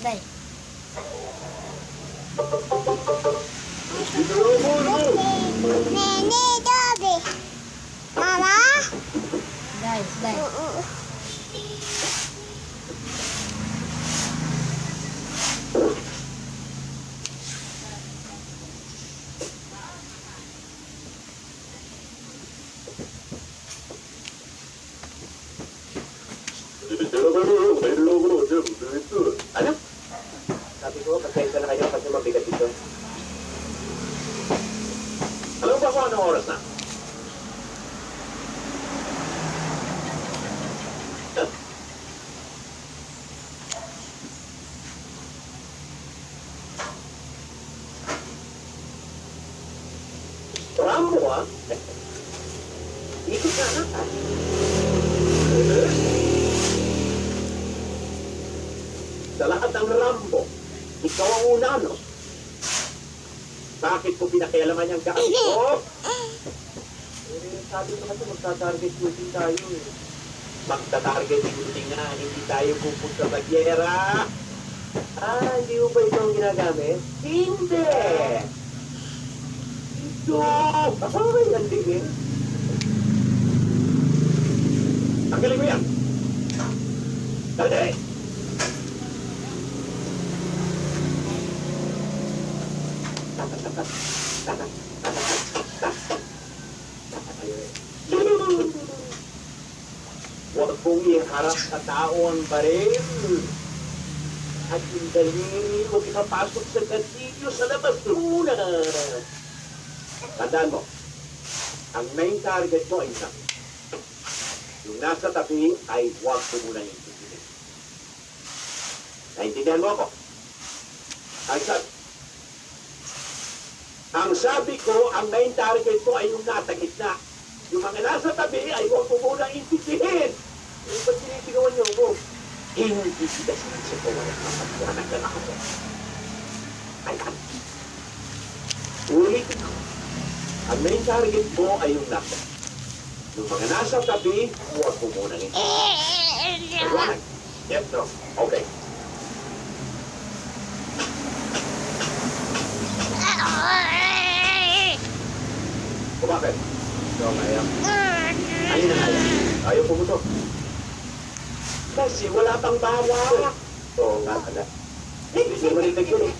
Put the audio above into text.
Day. Nene, Dobby. Mama? Day, day. Ano? Sabi ko, pasensya na kayo kasi mabigat ito. Alam mo ba kung anong oras na? Rambo, ah? Ikot ka na, ha? Sa lahat ng Rambo, ikaw ang una, no? Bakit ko pinakialaman yung gamit ko? Sabi ko kasi magta-target shooting tayo, eh. Magta-target shooting na, hindi tayo pupunta sa gyera. Hindi mo ba ito ang ginagamit? Hindi! Ito! Ay, ang tingin. Ang galing mo yan! Dali! Huwag kong iharap sa tao ang baril. At yung daliri, huwag ipapasok sa gatilyo sa labas muna. Tandaan mo, ang main target mo ay isa. Yung nasa tabi ay huwag ko muna intindihin. Naintindihan mo ako? Ay, sabi. Ang sabi ko, ang main target mo ay yung nasa gitna. Yung mga nasa tabi ay huwag ko muna intindihin. Ba't sinisigawan niyo ako? Hindi kita sinisigawan at mapagkuhanan ka ako. Ay, ulitin ko. Ang main target mo ay yung nasa. Yung mga nasa tabi, huwag ko muna intindihin. Right. Yes, no. Okay. Bakit? Ito ang ayaw. Ayun na ayaw. Ayaw pumutok. Kasi wala pang bala. Oo nga pala. Hindi mo rin yun eh.